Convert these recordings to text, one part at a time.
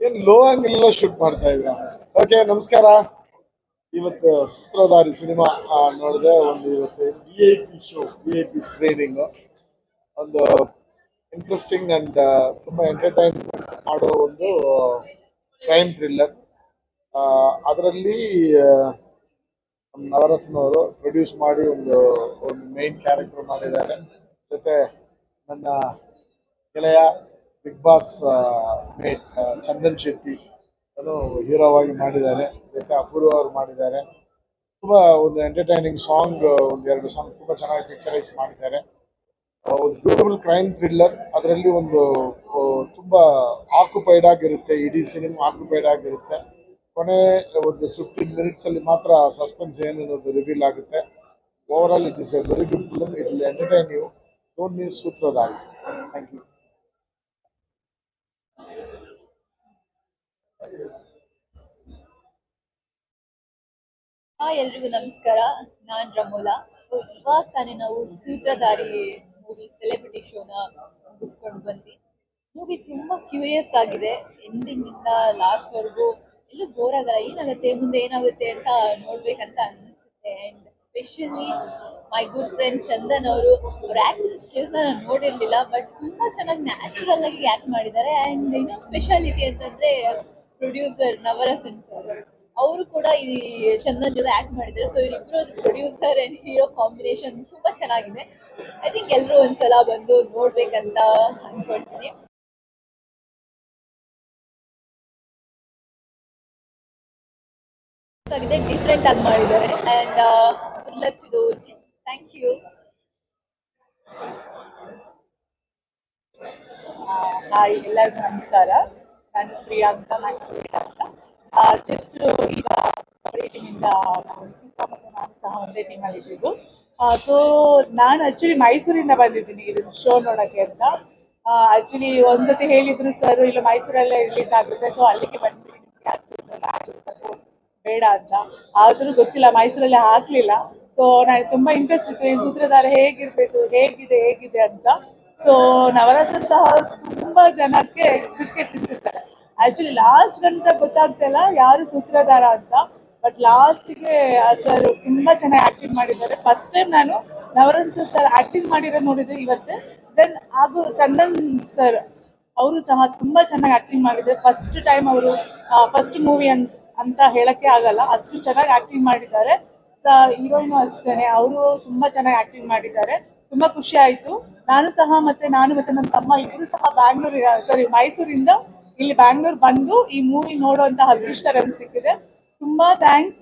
ಏನ್ low angle shoot ಮಾಡ್ತಾ ಇದ್ರ? ಓಕೆ, ನಮಸ್ಕಾರ. ಇವತ್ತು ಸೂತ್ರಧಾರಿ ಸಿನಿಮಾ ನೋಡಿದೆ. ಒಂದು ಇವತ್ತು VIP ಶೋ, VIP ಸ್ಕ್ರೀನಿಂಗ್. ಒಂದು ಇಂಟ್ರೆಸ್ಟಿಂಗ್ ಅಂಡ್ ತುಂಬಾ ಎಂಟರ್ಟೈನ್ಮೆಂಟ್ ಮಾಡೋ ಒಂದು ಕ್ರೈಮ್ ಥ್ರಿಲ್ಲರ್. ಅದರಲ್ಲಿ ನವರಸನವರು ಪ್ರೊಡ್ಯೂಸ್ ಮಾಡಿ ಒಂದು ಒಂದು ಮೇನ್ ಕ್ಯಾರೆಕ್ಟರ್ ಮಾಡಿದ್ದಾರೆ. ಜೊತೆ ನನ್ನ ಗೆಳೆಯ big boss mate Chandan Shetty ಹೀರೋವಾಗಿ ಮಾಡಿದ್ದಾರೆ. ಜೊತೆ ಅಪೂರ್ವ ಅವರು ಮಾಡಿದ್ದಾರೆ. ತುಂಬಾ ಒಂದು ಎಂಟರ್ಟೈನಿಂಗ್ ಸಾಂಗ್, ಒಂದೆರಡು ಸಾಂಗ್ ತುಂಬಾ ಚೆನ್ನಾಗಿ ಪಿಕ್ಚರೈಸ್ ಮಾಡಿದ್ದಾರೆ. ಒಂದು ಬ್ಯೂಟಿಫುಲ್ ಕ್ರೈಮ್ ಥ್ರಿಲ್ಲರ್. ಅದರಲ್ಲಿ ಒಂದು ತುಂಬಾ ಆಕ್ಯುಪೈಡ್ ಆಗಿರುತ್ತೆ, ಇಡೀ ಸಿನಿಮಾ ಆಕ್ಯುಪೈಡ್ ಆಗಿರುತ್ತೆ. ಕೊನೆ ಒಂದು 15 ಮಿನಿಟ್ಸ್ ಅಲ್ಲಿ ಮಾತ್ರ ಸಸ್ಪೆನ್ಸ್ ಏನು ಅನ್ನೋದು ರಿವೀಲ್ ಆಗುತ್ತೆ. Over all it is a very good film. It will entertain you. Don't miss Sutradhari. Thank you. ಎಲ್ರಿಗೂ ನಮಸ್ಕಾರ. ನಾನ್ ರಮೋಲಾ. ಸೊ ಇವಾಗ ತಾನೇ ನಾವು ಸೂತ್ರಧಾರಿ ಮೂವಿ ಸೆಲೆಬ್ರಿಟಿ ಶೋನ ಮುಗಿಸ್ಕೊಂಡು ಬಂದ್ವಿ. ಮೂವಿ ತುಂಬಾ ಕ್ಯೂರಿಯಸ್ ಆಗಿದೆ. ಎಂಡಿಂಗ್ ಇಂದ ಲಾಸ್ಟ್ ವರ್ಗು ಎಲ್ಲೂ ಬೋರ್ ಆಗಲ್ಲ. ಏನಾಗುತ್ತೆ ಮುಂದೆ ಏನಾಗುತ್ತೆ ಅಂತ ನೋಡ್ಬೇಕಂತ ಅನಿಸುತ್ತೆ. And specially my good friend Chandan ಅವರು ಅವ್ರ ಆಕ್ಟಿಂಗ್ ಸ್ಕಿಲ್ಸ್ ನಾನು ನೋಡಿರ್ಲಿಲ್ಲ, ಬಟ್ ತುಂಬಾ ಚೆನ್ನಾಗಿ ನ್ಯಾಚುರಲ್ ಆಗಿ ಆಕ್ಟ್ ಮಾಡಿದ್ದಾರೆ. ಅಂಡ್ ಇನ್ನೊಂದು ಸ್ಪೆಷಾಲಿಟಿ ಅಂತಂದ್ರೆ ಪ್ರೊಡ್ಯೂಸರ್ ನವರಸನ್ ಸರ್, ಅವರು ಕೂಡ ಈ ಚಂದನ್ ಜೊತೆ ಆಕ್ಟ್ ಮಾಡಿದ್ದಾರೆ. ಸೊ ಇವರಿಬ್ರು ಪ್ರೊಡ್ಯೂಸರ್ ಅಂಡ್ ಹೀರೋ ಕಾಂಬಿನೇಷನ್ ತುಂಬಾ ಚೆನ್ನಾಗಿದೆ. ಐ ಥಿಂಕ್ ಎಲ್ಲರೂ ಒಂದ್ಸಲ ಬಂದು ನೋಡ್ಬೇಕಂತ ಅನ್ಕೊಳ್ತೀನಿ. ಆಗಿದೆ, ಡಿಫ್ರೆಂಟ್ ಆಗಿ ಮಾಡಿದ್ದಾರೆ. And good luck to the thank you. Hi, ಎಲ್ಲರಿಗೂ ನಮಸ್ಕಾರ. ನಾನು ಪ್ರಿಯಾಂಕಾ ಅಂತ. ಜಸ್ಟ್ ಈಗ ಟೀಮಿಂದ ನಾನು ಸಹ ಒಂದೇ ಟೀಮಲ್ಲಿ ಇದ್ದಿದ್ದು. ಸೊ ನಾನು ಆ್ಯಕ್ಚುಲಿ ಮೈಸೂರಿಂದ ಬಂದಿದ್ದೀನಿ ಇದನ್ನು ಶೋ ನೋಡೋಕ್ಕೆ ಅಂತ. ಆ್ಯಕ್ಚುಲಿ ಒಂದ್ಸತಿ ಹೇಳಿದ್ರು ಸರ್, ಇಲ್ಲ ಮೈಸೂರಲ್ಲೇ ರಿಲೀಸ್ ಆಗುತ್ತೆ, ಸೊ ಅಲ್ಲಿಗೆ ಬಂದ್ಬಿಟ್ಟು ಬೇಡ ಅಂತ. ಆದರೂ ಗೊತ್ತಿಲ್ಲ, ಮೈಸೂರಲ್ಲಿ ಹಾಕಲಿಲ್ಲ. ಸೊ ನನಗೆ ತುಂಬ ಇಂಟ್ರೆಸ್ಟ್ ಇತ್ತು ಈ ಸೂತ್ರಧಾರ ಹೇಗಿರಬೇಕು, ಹೇಗಿದೆ ಅಂತ. ಸೊ ನವರಸನ್ ಸಹ ತುಂಬಾ ಜನಕ್ಕೆ ಬಿಸ್ಕೆಟ್ ತಿನ್ಸಿರ್ತಾರೆ. ಆಕ್ಚುಲಿ ಲಾಸ್ಟ್ ಗಂಟ ಗೊತ್ತಾಗ್ತಾ ಇಲ್ಲ ಯಾರು ಸೂತ್ರಧಾರ ಅಂತ. ಬಟ್ ಲಾಸ್ಟಿಗೆ ಸರ್ ತುಂಬಾ ಚೆನ್ನಾಗಿ ಆಕ್ಟಿಂಗ್ ಮಾಡಿದ್ದಾರೆ. ಫಸ್ಟ್ ಟೈಮ್ ನಾನು ನವರಸನ್ ಸರ್ ಆಕ್ಟಿಂಗ್ ಮಾಡಿರೋದು ನೋಡಿದ್ದೆ ಇವತ್ತೇ. ದೆನ್ ಹಾಗೂ ಚಂದನ್ ಸರ್ ಅವರು ಸಹ ತುಂಬಾ ಚೆನ್ನಾಗಿ ಆಕ್ಟಿಂಗ್ ಮಾಡಿದ್ದಾರೆ. ಫಸ್ಟ್ ಟೈಮ್ ಅವರು ಫಸ್ಟ್ ಮೂವಿ ಅಂತ ಹೇಳಕ್ಕೆ ಆಗಲ್ಲ, ಅಷ್ಟು ಚೆನ್ನಾಗಿ ಆಕ್ಟಿಂಗ್ ಮಾಡಿದ್ದಾರೆ. ಹೀರೋಯಿನು ಅಷ್ಟೇನೆ, ಅವರು ತುಂಬಾ ಚೆನ್ನಾಗಿ ಆಕ್ಟಿಂಗ್ ಮಾಡಿದ್ದಾರೆ. ತುಂಬಾ ಖುಷಿ ಆಯ್ತು. ನಾನು ಮತ್ತೆ ನನ್ನ ತಮ್ಮ ಇಬ್ಬರು ಸಹ ಮೈಸೂರಿಂದ ಇಲ್ಲಿ ಬ್ಯಾಂಗ್ಳೂರ್ ಬಂದು ಈ ಮೂವಿ ನೋಡುವಂತ ಅದೃಷ್ಟ ನಮ್ಗೆ ಸಿಕ್ಕಿದೆ. ತುಂಬಾ ಥ್ಯಾಂಕ್ಸ್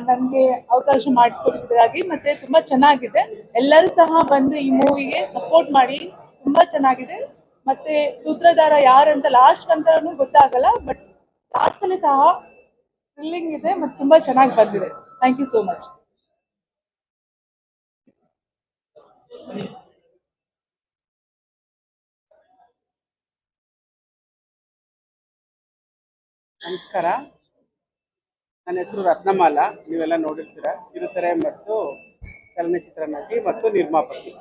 ನನಗೆ ಅವಕಾಶ ಮಾಡಿಕೊಟ್ಟಿದ್ದರಾಗಿ. ಮತ್ತೆ ತುಂಬಾ ಚೆನ್ನಾಗಿದೆ. ಎಲ್ಲರೂ ಸಹ ಬಂದು ಈ ಮೂವಿಗೆ ಸಪೋರ್ಟ್ ಮಾಡಿ. ತುಂಬಾ ಚೆನ್ನಾಗಿದೆ. ಮತ್ತೆ ಸೂತ್ರಧಾರ ಯಾರಂತ ಲಾಸ್ಟ್ ಅಂತಾನು ಗೊತ್ತಾಗಲ್ಲ, ಬಟ್ ಲಾಸ್ಟ್ ಅಲ್ಲಿ ಸಹ ಥ್ರಿಲ್ಲಿಂಗ್ ಇದೆ ಮತ್ತೆ ತುಂಬಾ ಚೆನ್ನಾಗಿ ಬಂದಿದೆ. Thank you so much. ನಮಸ್ಕಾರ, ನನ್ನ ಹೆಸರು ರತ್ನಮಾಲಾ. ನೀವೆಲ್ಲ ನೋಡಿರ್ತೀರ, ಕಿರುತೆರೆ ಮತ್ತು ಚಲನಚಿತ್ರ ನಟಿ ಮತ್ತು ನಿರ್ಮಾಪಕಿ.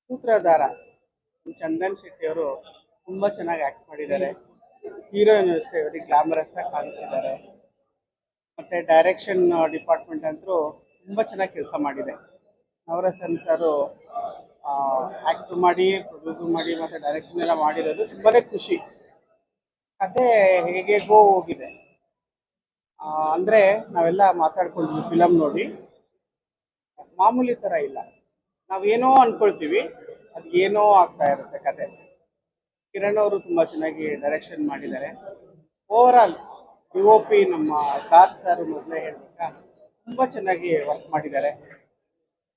ಸೂತ್ರಧಾರ ಚಂದನ್ ಶೆಟ್ಟಿ ಅವರು ತುಂಬ ಚೆನ್ನಾಗಿ ಆ್ಯಕ್ಟ್ ಮಾಡಿದ್ದಾರೆ. ಹೀರೋಯಿನ್ ಅಷ್ಟೇ ವೆರಿ ಗ್ಲಾಮರಸ್ ಆಗಿ ಕಾಣಿಸಿದ್ದಾರೆ. ಮತ್ತು ಡೈರೆಕ್ಷನ್ ಡಿಪಾರ್ಟ್ಮೆಂಟ್ ಅಂತೂ ತುಂಬ ಚೆನ್ನಾಗಿ ಕೆಲಸ ಮಾಡಿದೆ. ನವರಸನ್ ಸರು ಆ್ಯಕ್ಟ್ ಮಾಡಿ, ಪ್ರೊಡ್ಯೂಸ್ ಮಾಡಿ ಮತ್ತು ಡೈರೆಕ್ಷನ್ ಎಲ್ಲ ಮಾಡಿರೋದು ತುಂಬಾ ಖುಷಿ. ಕತೆ ಹೇಗೇಗೋ ಹೋಗಿದೆ. ಅಂದರೆ ನಾವೆಲ್ಲ ಮಾತಾಡ್ಕೊಳ್ತೀವಿ ಫಿಲಮ್ ನೋಡಿ, ಮಾಮೂಲಿ ಥರ ಇಲ್ಲ. ನಾವೇನೋ ಅಂದ್ಕೊಳ್ತೀವಿ, ಅದು ಏನೋ ಆಗ್ತಾ ಇರುತ್ತೆ ಕತೆ. ಕಿರಣ್ ಅವರು ತುಂಬ ಚೆನ್ನಾಗಿ ಡೈರೆಕ್ಷನ್ ಮಾಡಿದ್ದಾರೆ. ಓವರ್ ಆಲ್ DOP ನಮ್ಮ ದಾಸ್ ಸರ್ ಮೊದಲೇ ಹೇಳ್ಬೇಕಾ, ತುಂಬ ಚೆನ್ನಾಗಿ ವರ್ಕ್ ಮಾಡಿದ್ದಾರೆ.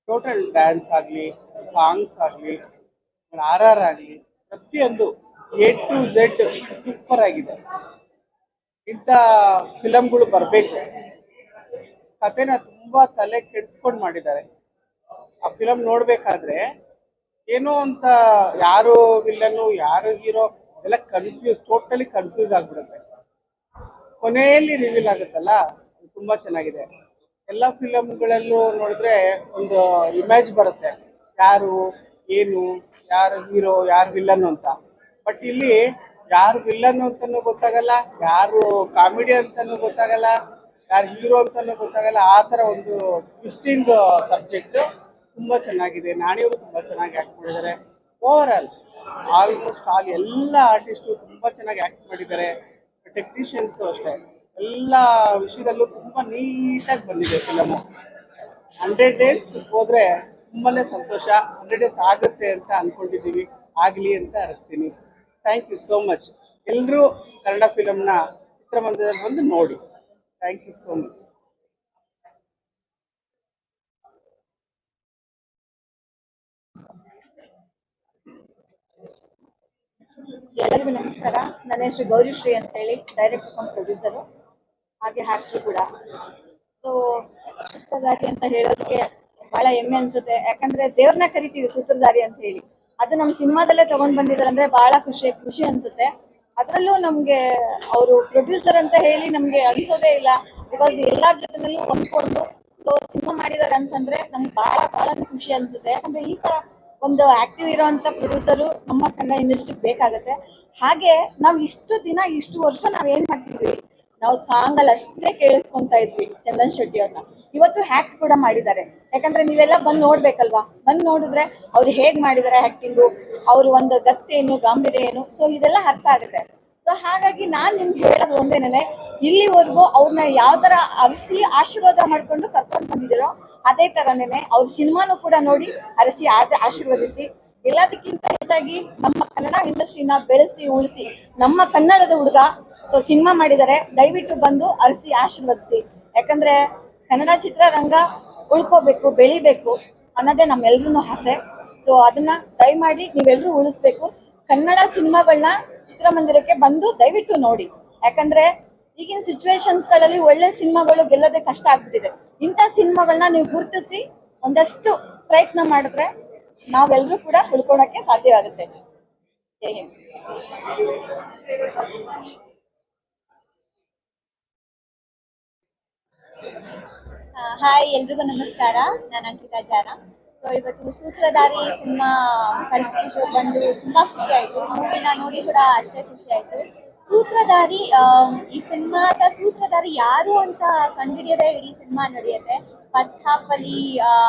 ಟೋಟಲ್ ಡ್ಯಾನ್ಸ್ ಆಗಲಿ, ಸಾಂಗ್ಸ್ ಆಗಲಿ, RR ಆಗಲಿ, ಪ್ರತಿಯೊಂದು A to Z ಸೂಪರ್ ಆಗಿದೆ. ಇಂಥ ಫಿಲಮ್ಗಳು ಬರಬೇಕು. ಕತೆನ ತುಂಬ ತಲೆ ಕೆಡಿಸ್ಕೊಂಡು ಮಾಡಿದ್ದಾರೆ. ಆ ಫಿಲಮ್ ನೋಡಬೇಕಾದ್ರೆ ಏನೋ ಅಂತ, ಯಾರು ವಿಲ್ಲನ್ನು ಯಾರು ಹೀರೋ ಎಲ್ಲ ಟೋಟಲಿ ಕನ್ಫ್ಯೂಸ್ ಆಗಿಬಿಡುತ್ತೆ. ಕೊನೆಯಲ್ಲಿ ರಿವೀಲ್ ಆಗುತ್ತಲ್ಲ, ಅದು ತುಂಬ ಚೆನ್ನಾಗಿದೆ. ಎಲ್ಲ ಫಿಲಮ್ಗಳಲ್ಲೂ ನೋಡಿದ್ರೆ ಒಂದು ಇಮೇಜ್ ಬರುತ್ತೆ, ಯಾರು ಏನು, ಯಾರು ಹೀರೋ ಯಾರು ವಿಲ್ಲನ್ನು ಅಂತ. ಬಟ್ ಇಲ್ಲಿ ಯಾರು ವಿಲ್ಲನ್ ಅಂತಾನು ಗೊತ್ತಾಗಲ್ಲ, ಯಾರು ಕಾಮಿಡಿ ಅಂತಾನು ಗೊತ್ತಾಗಲ್ಲ, ಯಾರು ಹೀರೋ ಅಂತಾನು ಗೊತ್ತಾಗಲ್ಲ. ಆ ತರ ಒಂದು ಟ್ವಿಸ್ಟಿಂಗ್ ಸಬ್ಜೆಕ್ಟ್ ತುಂಬಾ ಚೆನ್ನಾಗಿದೆ. ನಾಣಿಯವರು ತುಂಬಾ ಚೆನ್ನಾಗಿ ಆಕ್ಟ್ ಮಾಡಿದ್ದಾರೆ. ಓವರ್ ಆಲ್ಮೋಸ್ಟ್ ಎಲ್ಲ ಆರ್ಟಿಸ್ಟು ತುಂಬಾ ಚೆನ್ನಾಗಿ ಆಕ್ಟ್ ಮಾಡಿದ್ದಾರೆ. ಟೆಕ್ನಿಷಿಯನ್ಸ್ ಅಷ್ಟೇ, ಎಲ್ಲ ವಿಷಯದಲ್ಲೂ ತುಂಬಾ ನೀಟಾಗಿ ಬಂದಿದೆ ಫಿಲಮು. 100 ಡೇಸ್ ಹೋದ್ರೆ ತುಂಬಾನೇ ಸಂತೋಷ. 100 ಡೇಸ್ ಆಗುತ್ತೆ ಅಂತ ಅನ್ಕೊಂಡಿದ್ದೀವಿ, ಆಗಲಿ ಅಂತ ಅನಿಸ್ತೀನಿ. Thank you so much. ಎಲ್ಲರೂ ಕನ್ನಡ ಫಿಲಮ್ನ ಚಿತ್ರಮಂದಿರದಲ್ಲಿ ಬಂದು ನೋಡಿ. Thank you so much. ಎಲ್ಲರಿಗೂ ನಮಸ್ಕಾರ. ನನ್ನ ಹೆಸರು ಗೌರಿಶ್ರೀ ಅಂತೇಳಿ, ಡೈರೆಕ್ಟರ್ ಕಮ್ ಪ್ರೊಡ್ಯೂಸರು, ಹಾಗೆ ಹ್ಯಾಕ್ಟ್ರು ಕೂಡ. ಸೊ ಸೂತ್ರಧಾರಿ ಅಂತ ಹೇಳೋದಕ್ಕೆ ಬಹಳ ಹೆಮ್ಮೆ ಅನ್ಸುತ್ತೆ. ಯಾಕಂದ್ರೆ ದೇವ್ರನ್ನ ಕರಿತೀವಿ ಸೂತ್ರಧಾರಿ ಅಂತ ಹೇಳಿ, ಅದು ನಮ್ಮ ಸಿನಿಮಾದಲ್ಲೇ ತಗೊಂಡ್ ಬಂದಿದ್ದಾರೆ ಅಂದ್ರೆ ಬಹಳ ಖುಷಿ ಅನ್ಸುತ್ತೆ. ಅದರಲ್ಲೂ ನಮ್ಗೆ ಅವರು ಪ್ರೊಡ್ಯೂಸರ್ ಅಂತ ಹೇಳಿ ನಮ್ಗೆ ಅನ್ಸೋದೇ ಇಲ್ಲ. ಬಿಕಾಸ್ ಎಲ್ಲಾರ ಜೊತೆನಲ್ಲೂ ಹೊಂದ್ಕೊಂಡು ಸೊ ಸಿನಿಮಾ ಮಾಡಿದ್ದಾರೆ ಅಂತಂದ್ರೆ ನಮ್ಗೆ ಬಹಳ ಖುಷಿ ಅನ್ಸುತ್ತೆ. ಯಾಕಂದ್ರೆ ಈ ತರ ಒಂದು ಆಕ್ಟಿವ್ ಇರೋಂಥ ಪ್ರೊಡ್ಯೂಸರು ನಮ್ಮ ಕನ್ನಡ ಇಂಡಸ್ಟ್ರಿಗೆ ಬೇಕಾಗುತ್ತೆ. ಹಾಗೆ ನಾವು ಇಷ್ಟು ದಿನ ಇಷ್ಟು ವರ್ಷ ನಾವ್ ಏನ್ ಮಾಡ್ತಿದ್ವಿ, ನಾವು ಸಾಂಗ್ ಅಲ್ಲಿ ಅಷ್ಟೇ ಕೇಳಿಸ್ಕೊಂತಾ ಇದ್ವಿ ಚಂದನ್ ಶೆಟ್ಟಿ ಅವ್ರನ್ನ. ಇವತ್ತು ಹ್ಯಾಕ್ಟ್ ಕೂಡ ಮಾಡಿದ್ದಾರೆ. ಯಾಕಂದ್ರೆ ನೀವೆಲ್ಲ ಬಂದು ನೋಡ್ಬೇಕಲ್ವಾ, ಬಂದು ನೋಡಿದ್ರೆ ಅವ್ರು ಹೇಗ್ ಮಾಡಿದ್ದಾರೆ ಆಕ್ಟಿಂಗು, ಅವ್ರು ಒಂದು ಗತ್ತೇನು ಗಾಂಭೀರ್ಯ ಏನು, ಸೊ ಇದೆಲ್ಲ ಅರ್ಥ ಆಗುತ್ತೆ. ಸೊ ಹಾಗಾಗಿ ನಾನ್ ನಿಮ್ಗೆ ಹೇಳೋದು ಒಂದೇನೆ, ಇಲ್ಲಿವರೆಗೂ ಅವ್ರನ್ನ ಯಾವ ತರ ಅರಸಿ ಆಶೀರ್ವಾದ ಮಾಡ್ಕೊಂಡು ಕರ್ಕೊಂಡು ಬಂದಿದ್ದೀರೋ ಅದೇ ತರನೇನೆ ಅವ್ರ ಸಿನಿಮಾನು ಕೂಡ ನೋಡಿ ಅರಸಿ ಆಶೀರ್ವದಿಸಿ. ಎಲ್ಲದಕ್ಕಿಂತ ಹೆಚ್ಚಾಗಿ ನಮ್ಮ ಕನ್ನಡ ಇಂಡಸ್ಟ್ರಿನ ಬೆಳೆಸಿ ಉಳಿಸಿ, ನಮ್ಮ ಕನ್ನಡದ ಹುಡುಗ ಸೊ ಸಿನಿಮಾ ಮಾಡಿದ್ದಾರೆ, ದಯವಿಟ್ಟು ಬಂದು ಅರಸಿ ಆಶೀರ್ವದಿಸಿ. ಯಾಕಂದ್ರೆ ಕನ್ನಡ ಚಿತ್ರರಂಗ ಉಳ್ಕೋಬೇಕು, ಬೆಳಿಬೇಕು ಅನ್ನೋದೇ ನಮ್ಮೆಲ್ರೂ ಆಸೆ. ಸೊ ಅದನ್ನ ದಯಮಾಡಿ ನೀವೆಲ್ಲರೂ ಉಳಿಸ್ಬೇಕು. ಕನ್ನಡ ಸಿನಿಮಾಗಳನ್ನ ಚಿತ್ರಮಂದಿರಕ್ಕೆ ಬಂದು ದಯವಿಟ್ಟು ನೋಡಿ. ಯಾಕಂದ್ರೆ ಈಗಿನ ಸಿಚುವೇಶನ್ಸ್ ಗಳಲ್ಲಿ ಒಳ್ಳೆ ಸಿನಿಮಾಗಳು ಗೆಲ್ಲೋದೇ ಕಷ್ಟ ಆಗ್ಬಿಟ್ಟಿದೆ. ಇಂಥ ಸಿನಿಮಾಗಳನ್ನ ನೀವು ಗುರುತಿಸಿ ಒಂದಷ್ಟು ಪ್ರಯತ್ನ ಮಾಡಿದ್ರೆ ನಾವೆಲ್ಲರೂ ಕೂಡ ಉಳ್ಕೊಳಕ್ಕೆ ಸಾಧ್ಯವಾಗುತ್ತೆ. ಜೈ ಹಿಂದ್. ಹಾಯ್, ಎಲ್ರಿಗೂ ನಮಸ್ಕಾರ. ನಾನು ಅಂಕಿತಾ ಜಾರ. ಸೊ ಇವತ್ತು ಸೂತ್ರಧಾರಿ ಸಿನಿಮಾ ಸೆಲೆಬ್ರಿಟಿ ಶೋ ಬಂದು ತುಂಬಾ ಖುಷಿ ಆಯ್ತು. ಮೂವಿನ ನೋಡಿ ಕೂಡ ಅಷ್ಟೇ ಖುಷಿ ಆಯ್ತು. ಸೂತ್ರಧಾರಿ ಈ ಸಿನಿಮಾದ ಸೂತ್ರಧಾರಿ ಯಾರು ಅಂತ ಕಂಡುಹಿಡಿಯೋದೇ ಇಡೀ ಸಿನಿಮಾ ನಡೆಯುತ್ತೆ. ಫಸ್ಟ್ ಹಾಫ್ ಅಲ್ಲಿ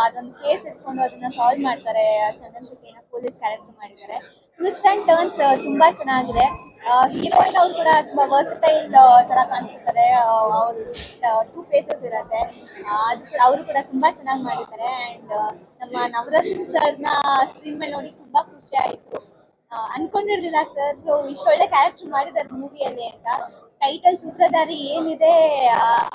ಅದೊಂದು ಕೇಸ್ ಇಟ್ಕೊಂಡು ಅದನ್ನ ಸಾಲ್ವ್ ಮಾಡ್ತಾರೆ. ಚಂದನ್ ಶೆಟ್ಟಿನ ಪೊಲೀಸ್ ಕ್ಯಾರೆಕ್ಟರ್ ಮಾಡಿದ್ದಾರೆ. ಟ್ವಿಸ್ಟ್ ಅಂಡ್ ಟರ್ನ್ಸ್ ತುಂಬಾ ಚೆನ್ನಾಗಿದೆ. ಹೀರೋಯಿನ್ ಅವ್ರು ಕೂಡ ತುಂಬಾ ವರ್ಸಟೈಲ್ ತರ ಕಾಣಿಸ್ತಾರೆ. ಅವ್ರು 2 ಫೇಸಸ್ ಇರುತ್ತೆ. ಅವರು ಕೂಡ ತುಂಬಾ ಚೆನ್ನಾಗಿ ಮಾಡಿದ್ದಾರೆ. ಅಂಡ್ ನಮ್ಮ ನವರಸಿಂಗ್ ಸರ್ನ ಸ್ಕ್ರೀನ್ ಮೇಲೆ ನೋಡಿ ತುಂಬಾ ಖುಷಿ ಆಯ್ತು. ಅನ್ಕೊಂಡಿರ್ಲಿಲ್ಲ ಸರ್ ಇಷ್ಟು ಒಳ್ಳೆ ಕ್ಯಾರೆಕ್ಟರ್ ಮಾಡಿದ್ದಾರೆ ಮೂವಿಯಲ್ಲಿ ಅಂತ. ಟೈಟಲ್ ಸೂತ್ರಧಾರಿ ಏನಿದೆ,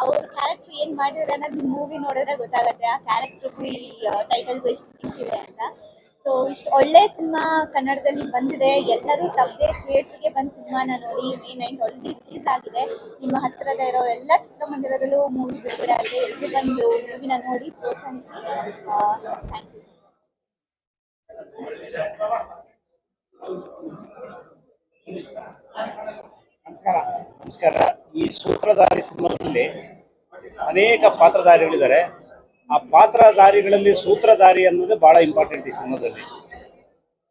ಅವ್ರ ಕ್ಯಾರೆಕ್ಟರ್ ಏನ್ ಮಾಡಿದ್ರೆ ಅನ್ನೋದು ಮೂವಿ ನೋಡಿದ್ರೆ ಗೊತ್ತಾಗುತ್ತೆ. ಆ ಕ್ಯಾರೆಕ್ಟರ್ಗೂ ಈ ಟೈಟಲ್ಗೂ ಎಷ್ಟು ಲಿಂಕ್ ಇದೆ ಅಂತ. ಸೊ ಇಷ್ಟು ಒಳ್ಳೆ ಸಿನಿಮಾ ಕನ್ನಡದಲ್ಲಿ ಬಂದಿದೆ. ಎಲ್ಲರೂ ತಪ್ಪದೆ ಥಿಯೇಟರ್ಗೆ ಬಂದು ಸಿನಿಮಾನ ನೋಡಿ. May 9th ಆಲ್ರೆಡಿ ರಿಲೀಸ್ ಆಗಿದೆ. ನಿಮ್ಮ ಹತ್ತಿರದ ಇರೋ ಎಲ್ಲ ಚಿತ್ರಮಂದಿರದಲ್ಲೂ ಮೂವಿ ಬಿಡುಗಡೆ ಆಗಿದೆ. ಎಲ್ಲರೂ ಬಂದು ಮೂವಿನ ನೋಡಿ ಪ್ರೋತ್ಸಾಹಿಸಿ. Thank you so much. ನಮಸ್ಕಾರ. ಈ ಸೂತ್ರಧಾರಿ ಸಿನಿಮಾದಲ್ಲಿ ಅನೇಕ ಪಾತ್ರಧಾರಿಗಳಿದ್ದಾರೆ. ಆ ಪಾತ್ರಧಾರಿಗಳಲ್ಲಿ ಸೂತ್ರಧಾರಿ ಅನ್ನೋದು ಬಹಳ ಇಂಪಾರ್ಟೆಂಟ್ ಈ ಸಿನಿಮಾದಲ್ಲಿ.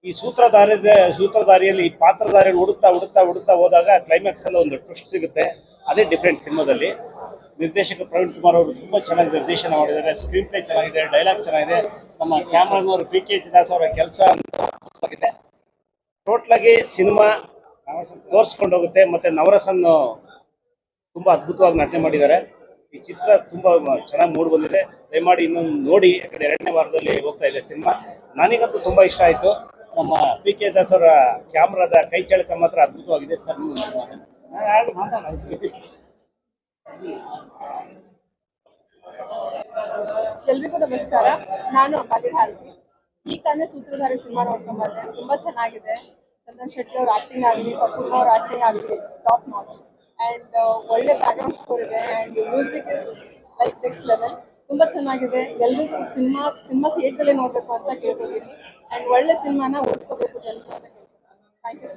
ಈ ಸೂತ್ರಧಾರಿಯಲ್ಲಿ ಈ ಪಾತ್ರಧಾರಿಗಳು ಹುಡುಕ್ತಾ ಹೋದಾಗ ಕ್ಲೈಮ್ಯಾಕ್ಸ್ ಎಲ್ಲ ಒಂದು ಟ್ವಿಸ್ಟ್ ಸಿಗುತ್ತೆ. ಅದೇ ಡಿಫ್ರೆಂಟ್ ಸಿನಿಮಾದಲ್ಲಿ. ನಿರ್ದೇಶಕ ಪ್ರವೀಣ್ ಕುಮಾರ್ ಅವರು ತುಂಬ ಚೆನ್ನಾಗಿ ನಿರ್ದೇಶನ ಮಾಡಿದ್ದಾರೆ. ಸ್ಕ್ರೀನ್ ಪ್ಲೇ ಚೆನ್ನಾಗಿದೆ, ಡೈಲಾಗ್ ಚೆನ್ನಾಗಿದೆ. ನಮ್ಮ ಕ್ಯಾಮ್ರಾನವರು PK ದಾಸ್ ಅವರ ಕೆಲಸ ಆಗಿದೆ. ಟೋಟ್ಲಾಗಿ ಸಿನಿಮಾ ತೋರಿಸ್ಕೊಂಡು ಹೋಗುತ್ತೆ. ಮತ್ತು ನವರಸನ್ನು ತುಂಬ ಅದ್ಭುತವಾಗಿ ನಟನೆ ಮಾಡಿದ್ದಾರೆ. ಈ ಚಿತ್ರ ತುಂಬ ಚೆನ್ನಾಗಿ ಮೂಡಿ ಬಂದಿದೆ. ದಯಮಾಡಿ ಇನ್ನೊಂದು ನೋಡಿ, ಯಾಕಂದರೆ 2ನೇ ವಾರದಲ್ಲಿ ಹೋಗ್ತಾ ಇದೆ ಸಿನಿಮಾ. ನನಗಂತೂ ತುಂಬ ಇಷ್ಟ ಆಯಿತು. ನಮ್ಮ PK ದಾಸ್ ಅವರ ಕ್ಯಾಮ್ರಾದ ಕೈ ಚಳಕ ಮಾತ್ರ ಅದ್ಭುತವಾಗಿದೆ ಸರ್. ಎಲ್ರಿಗೂ ನಮಸ್ಕಾರ. ನಾನು ಅಂಬಾಲಿ ಹಾಲ್ತಿ. ಈ ತಾನೇ ಸೂತ್ರಧಾರಿ ಸಿನಿಮಾ ನೋಡ್ಕೊಂಡ್ ಬಂದೆ. ತುಂಬಾ ಚೆನ್ನಾಗಿದೆ. ಚಂದನ್ ಶೆಟ್ಟಿ ಅವ್ರ ಆಕ್ಟಿಂಗ್ ಆಗಲಿ, ಪಪ್ಪು ಅವ್ರ ಆಕ್ಟಿಂಗ್ ಆಗಲಿ ಟಾಪ್ ನಾಚ್. ಅಂಡ್ ಒಳ್ಳೆ ಬ್ಯಾಕ್ಗ್ರೌಂಡ್ ಸ್ಕೋರ್ ಇದೆ. And music is like next level. ತುಂಬಾ ಚೆನ್ನಾಗಿದೆ. ಎಲ್ರಿಗೂ ಸಿನಿಮಾ ಥಿಯೇಟರ್ಲ್ಲೇ ನೋಡ್ಬೇಕು ಅಂತ ಕೇಳ್ಕೊತೀನಿ. ಅಂಡ್ ಒಳ್ಳೆ ಸಿನಿಮಾನ ಓಡಿಸ್ಕೋಬೇಕು ಜನರು ಅಂತ ಕೇಳ್ತೀನಿ. Thank you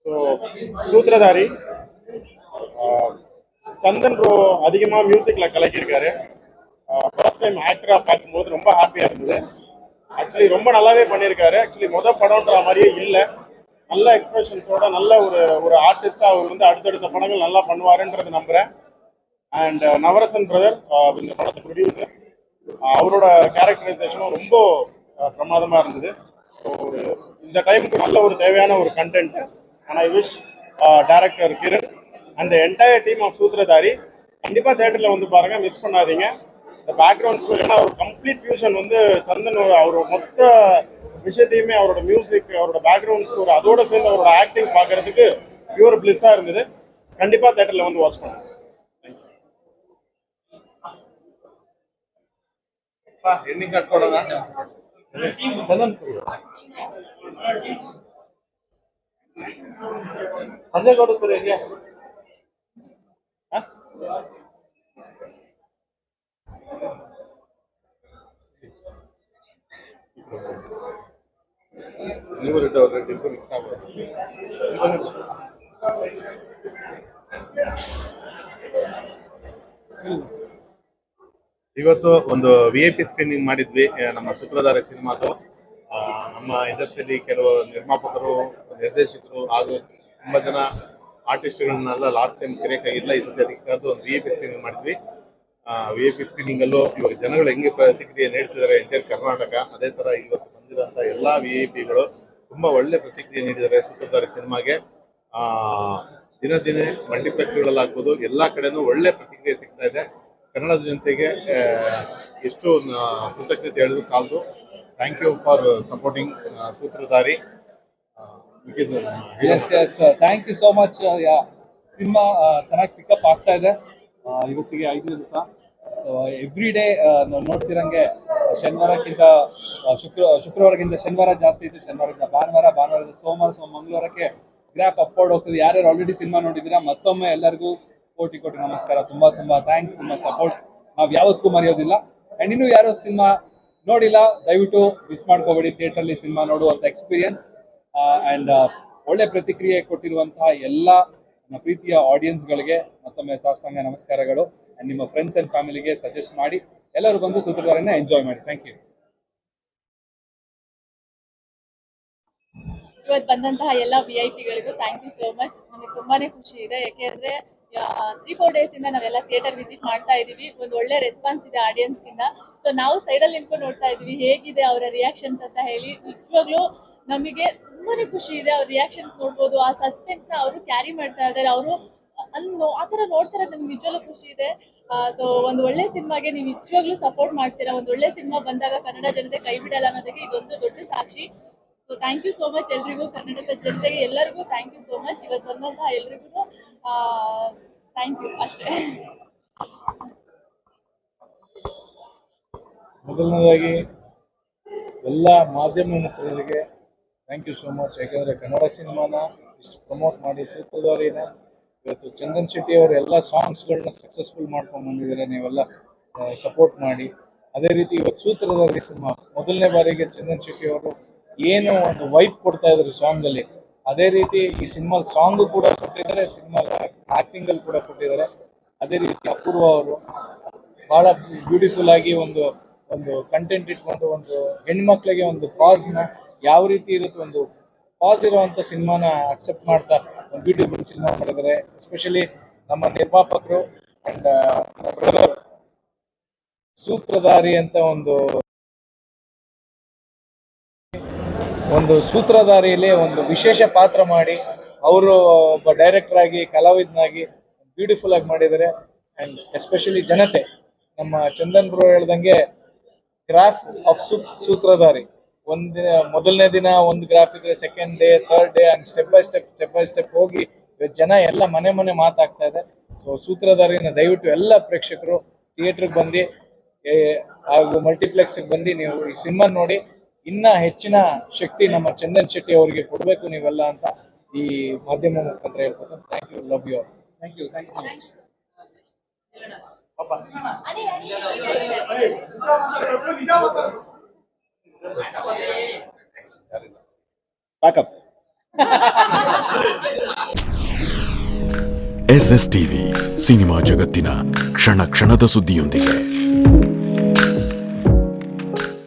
so Sutradhari Chandan bro அதிகமாக மியூசிக்கில் கலக்கியிருக்காரு. ஃபர்ஸ்ட் டைம் ஆக்டராக பார்க்கும்போது ரொம்ப ஹாப்பியாக இருந்தது. ஆக்சுவலி ரொம்ப நல்லாவே பண்ணியிருக்காரு. ஆக்சுவலி படம்ன்ற மாதிரியே இல்லை, நல்ல எக்ஸ்பிரஷன்ஸோட நல்ல ஒரு ஒரு ஆர்டிஸ்டாக அவர் வந்து அடுத்தடுத்த படங்கள் நல்லா பண்ணுவாருன்றது நம்புகிறேன். அண்ட் நவரசன் பிரதர் இந்த படத்தை ப்ரொடியூசர், அவரோட கேரக்டரைசேஷனும் ரொம்ப பிரமாதமாக இருந்தது. ஸோ இந்த டைமுக்கு நல்ல ஒரு தேவையான ஒரு content. And I wish director Kiran அந்த என்டையர் டீம் ஆஃப் சூத்திரதாரி கண்டிப்பாக தேட்டரில் வந்து பாருங்கள், மிஸ் பண்ணாதீங்க. இந்த பேக்ரவுண்ட் ஸ்கோர் ஏன்னா ஒரு கம்ப்ளீட் ஃபியூஷன் வந்து சந்தன் அவரோட மொத்த விஷயத்தையுமே அவரோட மியூசிக், அவரோட பேக்ரவுண்ட் ஸ்கோர், அதோட சேர்ந்து அவரோட ஆக்டிங் பார்க்கறதுக்கு பியூர் பிளிஸ்ஸாக இருந்தது. கண்டிப்பாக தேட்டரில் வந்து வாட்ச் பண்ணுங்க. ಎಣ್ಣೆ ಕಟ್ಕೊಡೋದ ಸಂಜೆ ಕೊಡುತ್ತೀರಿ ಹೇಗೆ ನೀವು ರೆಡ್ಡಿ ಮಿಕ್ಸ್ ಆಗೋದು. ಇವತ್ತು ಒಂದು VIP ಸ್ಕ್ರೀನಿಂಗ್ ಮಾಡಿದ್ವಿ ನಮ್ಮ ಸೂತ್ರಧಾರಿ ಸಿನಿಮಾದು. ನಮ್ಮ ಇಂಡಸ್ಟ್ರಿಯಲ್ಲಿ ಕೆಲವು ನಿರ್ಮಾಪಕರು, ನಿರ್ದೇಶಕರು ಹಾಗೂ ತುಂಬ ಜನ ಆರ್ಟಿಸ್ಟ್ಗಳನ್ನೆಲ್ಲ ಲಾಸ್ಟ್ ಟೈಮ್ ಕರೆಯೋಕ್ಕಾಗಿಲ್ಲ, ಈ ಸತಿ ಅದಕ್ಕೆ ಕರೆದು ಒಂದು VIP ಸ್ಕ್ರೀನಿಂಗ್ ಮಾಡಿದ್ವಿ. VIP ಸ್ಕ್ರೀನಿಂಗಲ್ಲೂ ಇವಾಗ ಜನಗಳು ಹೆಂಗೆ ಪ್ರತಿಕ್ರಿಯೆ ನೀಡ್ತಿದ್ದಾರೆ ಎಂಟೈರ್ ಕರ್ನಾಟಕ, ಅದೇ ಥರ ಇವತ್ತು ಬಂದಿರೋಂಥ ಎಲ್ಲ VIPಗಳು ತುಂಬ ಒಳ್ಳೆ ಪ್ರತಿಕ್ರಿಯೆ ನೀಡಿದ್ದಾರೆ ಸೂತ್ರಧಾರಿ ಸಿನಿಮಾಗೆ. ದಿನ ದಿನ ಮಲ್ಟಿಪ್ಲೆಕ್ಸ್ಗಳಲ್ಲಾಗ್ಬೋದು ಎಲ್ಲ ಕಡೆನೂ ಒಳ್ಳೆ ಪ್ರತಿಕ್ರಿಯೆ ಸಿಗ್ತಾ ಇದೆ. ಕನ್ನಡದ ಜನತೆಗೆ ಎಷ್ಟು ಕೃತಜ್ಞತೆ ಹೇಳಿದ್ರು ಸಾಲದು. Thank you for supporting Sutradhari. Thank you so much. Cinema ಚೆನ್ನಾಗಿ ಪಿಕಪ್ ಆಗ್ತಾ ಇದೆ. ಇವತ್ತಿಗೆ 5ನೇ ದಿವಸ. ಸೊ ಎವ್ರಿ ಡೇ ನಾವು ನೋಡ್ತಿರಂಗೆ ಶನಿವಾರಕ್ಕಿಂತ ಶುಕ್ರವಾರಕ್ಕಿಂತ ಶನಿವಾರ ಜಾಸ್ತಿ ಇತ್ತು, ಶನಿವಾರದಿಂದ ಭಾನುವಾರದಿಂದ ಸೋಮವಾರ, ಮಂಗಳವಾರಕ್ಕೆ ಗ್ರಾಫ್ ಅಪ್ವರ್ಡ್ ಹೋಗ್ತದೆ. ಯಾರ್ಯಾರು ಆಲ್ರೆಡಿ ಸಿನಿಮಾ ನೋಡಿದ್ದೀರಾ ಮತ್ತೊಮ್ಮೆ ಎಲ್ಲರಿಗೂ ಕೋಟಿ ನಮಸ್ಕಾರ. ತುಂಬ ಥ್ಯಾಂಕ್ಸ್. ನಿಮ್ಮ ಸಪೋರ್ಟ್ ನಾವು ಯಾವತ್ತಿಗೂ ಮರೆಯೋದಿಲ್ಲ. ಆ್ಯಂಡ್ ಇನ್ನೂ ಯಾರೋ ಸಿನಿಮಾ ನೋಡಿಲ್ಲ, ದಯವಿಟ್ಟು ಮಿಸ್ ಮಾಡ್ಕೋಬೇಡಿ, ಥಿಯೇಟ್ರಲ್ಲಿ ಸಿನಿಮಾ ನೋಡುವಂಥ ಎಕ್ಸ್ಪೀರಿಯನ್ಸ್. ಆ್ಯಂಡ್ ಒಳ್ಳೆ ಪ್ರತಿಕ್ರಿಯೆ ಕೊಟ್ಟಿರುವಂತಹ ಎಲ್ಲ ನನ್ನ ಪ್ರೀತಿಯ ಆಡಿಯನ್ಸ್ಗಳಿಗೆ ಮತ್ತೊಮ್ಮೆ ಸಾಷ್ಟಾಂಗ ನಮಸ್ಕಾರಗಳು. ಆ್ಯಂಡ್ ನಿಮ್ಮ ಫ್ರೆಂಡ್ಸ್ ಆ್ಯಂಡ್ ಫ್ಯಾಮಿಲಿಗೆ ಸಜೆಸ್ಟ್ ಮಾಡಿ ಎಲ್ಲರೂ ಬಂದು ಸೂತ್ರಧಾರನ್ನ ಎಂಜಾಯ್ ಮಾಡಿ. Thank you. ಇವತ್ತು ಬಂದಂತಹ ಎಲ್ಲ VIP ಗಳಿಗೂ ಥ್ಯಾಂಕ್ ಯು ಸೋ ಮಚ್. ನನಗೆ ತುಂಬಾನೇ ಖುಷಿ ಇದೆ, ಯಾಕೆಂದ್ರೆ 3-4 ಡೇಸ್ ಇಂದ ನಾವೆಲ್ಲ ಥಿಯೇಟರ್ ವಿಸಿಟ್ ಮಾಡ್ತಾ ಇದೀವಿ. ಒಂದು ಒಳ್ಳೆ ರೆಸ್ಪಾನ್ಸ್ ಇದೆ ಆಡಿಯನ್ಸ್ ಗಿಂದ. ಸೊ ನಾವು ಸೈಡಲ್ಲಿ ನಿಂತ್ಕೊಂಡು ನೋಡ್ತಾ ಇದೀವಿ ಹೇಗಿದೆ ಅವರ ರಿಯಾಕ್ಷನ್ಸ್ ಅಂತ ಹೇಳಿ. ನಿಜವಾಗ್ಲೂ ನಮಗೆ ತುಂಬಾನೇ ಖುಷಿ ಇದೆ. ಅವ್ರ ರಿಯಾಕ್ಷನ್ಸ್ ನೋಡ್ಬೋದು, ಆ ಸಸ್ಪೆನ್ಸ್ ನ ಅವರು ಕ್ಯಾರಿ ಮಾಡ್ತಾ ಇದ್ದಾರೆ. ಅವರು ಆ ಥರ ನೋಡ್ತಾರೆ, ನಮ್ಗೆ ನಿಜವಾಗ್ಲೂ ಖುಷಿ ಇದೆ. ಸೊ ಒಂದು ಒಳ್ಳೆ ಸಿನಿಮಾಗೆ ನೀವು ನಿಜವಾಗ್ಲೂ ಸಪೋರ್ಟ್ ಮಾಡ್ತೀರಾ. ಒಂದು ಒಳ್ಳೆ ಸಿನಿಮಾ ಬಂದಾಗ ಕನ್ನಡ ಜನತೆ ಕೈ ಬಿಡಲ್ಲ ಅನ್ನೋದಕ್ಕೆ ಇದೊಂದು ದೊಡ್ಡ ಸಾಕ್ಷಿ. So thank you so much ಎಲ್ರಿಗೂ, ಕನ್ನಡದ ಜನತೆಗೆ ಎಲ್ಲರಿಗೂ ಥ್ಯಾಂಕ್ ಯು ಸೋ ಮಚ್. ಇವತ್ತು ಬಂದಂತಹ ಎಲ್ರಿಗೂ ಥ್ಯಾಂಕ್ ಯು ಅಷ್ಟೇ. ಮೊದಲನೇದಾಗಿ ಎಲ್ಲ ಮಾಧ್ಯಮ ಮಿತ್ರರಿಗೆ ಥ್ಯಾಂಕ್ ಯು ಸೋ ಮಚ್. ಯಾಕೆಂದರೆ ಕನ್ನಡ ಸಿನಿಮಾನ ಇಷ್ಟು ಪ್ರಮೋಟ್ ಮಾಡಿ ಸೂತ್ರಧಾರಿನ ಇವತ್ತು ಚಂದನ್ ಶೆಟ್ಟಿ ಅವರು ಎಲ್ಲ ಸಾಂಗ್ಸ್ಗಳನ್ನ ಸಕ್ಸಸ್ಫುಲ್ ಮಾಡ್ಕೊಂಡು ಬಂದಿದ್ದಾರೆ. ನೀವೆಲ್ಲ ಸಪೋರ್ಟ್ ಮಾಡಿ. ಅದೇ ರೀತಿ ಇವತ್ತು ಸೂತ್ರಧಾರಿ ಸಿನಿಮಾ ಮೊದಲನೇ ಬಾರಿಗೆ ಚಂದನ್ ಶೆಟ್ಟಿ ಅವರು ಏನು ಒಂದು ವೈಪ್ ಕೊಡ್ತಾ ಇದ್ರು ಸಾಂಗಲ್ಲಿ, ಅದೇ ರೀತಿ ಈ ಸಿನಿಮಾ ಸಾಂಗು ಕೂಡ ಕೊಟ್ಟಿದ್ದಾರೆ, ಸಿನಿಮಾ ಆ್ಯಕ್ಟಿಂಗಲ್ಲಿ ಕೂಡ ಕೊಟ್ಟಿದ್ದಾರೆ. ಅದೇ ರೀತಿ ಅಪೂರ್ವ ಅವರು ಭಾಳ ಬ್ಯೂಟಿಫುಲ್ ಆಗಿ ಒಂದು ಕಂಟೆಂಟ್ ಇಟ್ಕೊಂಡು ಒಂದು ಹೆಣ್ಮಕ್ಳಿಗೆ ಒಂದು ಕಾಸ್ನ ಯಾವ ರೀತಿ ಇರುತ್ತೆ, ಒಂದು ಕಾಸ್ ಇರುವಂಥ ಸಿನಿಮಾನ ಅಕ್ಸೆಪ್ಟ್ ಮಾಡ್ತಾ ಒಂದು ಬ್ಯೂಟಿಫುಲ್ ಸಿನಿಮಾ ಮಾಡಿದ್ದಾರೆ. ಎಸ್ಪೆಷಲಿ ನಮ್ಮ ನಿರ್ಮಾಪಕರು ಆ್ಯಂಡ್ ಬ್ರದರ್ ಸೂತ್ರಧಾರಿ ಅಂತ ಒಂದು ಸೂತ್ರಧಾರಿಯಲ್ಲಿ ಒಂದು ವಿಶೇಷ ಪಾತ್ರ ಮಾಡಿ ಅವರು ಒಬ್ಬ ಡೈರೆಕ್ಟರ್ ಆಗಿ ಕಲಾವಿದನಾಗಿ ಬ್ಯೂಟಿಫುಲ್ ಆಗಿ ಮಾಡಿದ್ದಾರೆ. ಆ್ಯಂಡ್ ಎಸ್ಪೆಷಲಿ ಜನತೆ ನಮ್ಮ ಚಂದನ್ ಬ್ರೋ ಹೇಳ್ದಂಗೆ ಗ್ರಾಫ್ ಆಫ್ ಸೂತ್ರಧಾರಿ ಮೊದಲನೇ ದಿನ ಒಂದು ಗ್ರಾಫ್ ಇದ್ರೆ, ಸೆಕೆಂಡ್ ಡೇ, ಥರ್ಡ್ ಡೇ ಹಂಗೆ ಸ್ಟೆಪ್ ಬೈ ಸ್ಟೆಪ್ ಹೋಗಿ ಜನ ಎಲ್ಲ ಮನೆ ಮಾತಾಗ್ತಾ ಇದೆ. ಸೊ ಸೂತ್ರಧಾರಿನ ದಯವಿಟ್ಟು ಎಲ್ಲ ಪ್ರೇಕ್ಷಕರು ಥಿಯೇಟ್ರಿಗೆ ಬಂದು ಹಾಗೂ ಮಲ್ಟಿಪ್ಲೆಕ್ಸ್ಗೆ ಬಂದು ನೀವು ಈ ಸಿನಿಮಾ ನೋಡಿ ಇನ್ನ ಹೆಚ್ಚಿನ ಶಕ್ತಿ ನಮ್ಮ ಚಂದನ್ ಶೆಟ್ಟಿ ಅವರಿಗೆ ಕೊಡಬೇಕು ನೀವೆಲ್ಲ ಅಂತ ಈ ಮಾಧ್ಯಮ ಮುಖಾಂತರ ಹೇಳ್ಬೋದು. Thank you, love you. Thank you backup. SSTV cinema ಜಗತ್ತಿನ ಕ್ಷಣ ಕ್ಷಣದ ಸುದ್ದಿಯೊಂದಿಗೆ.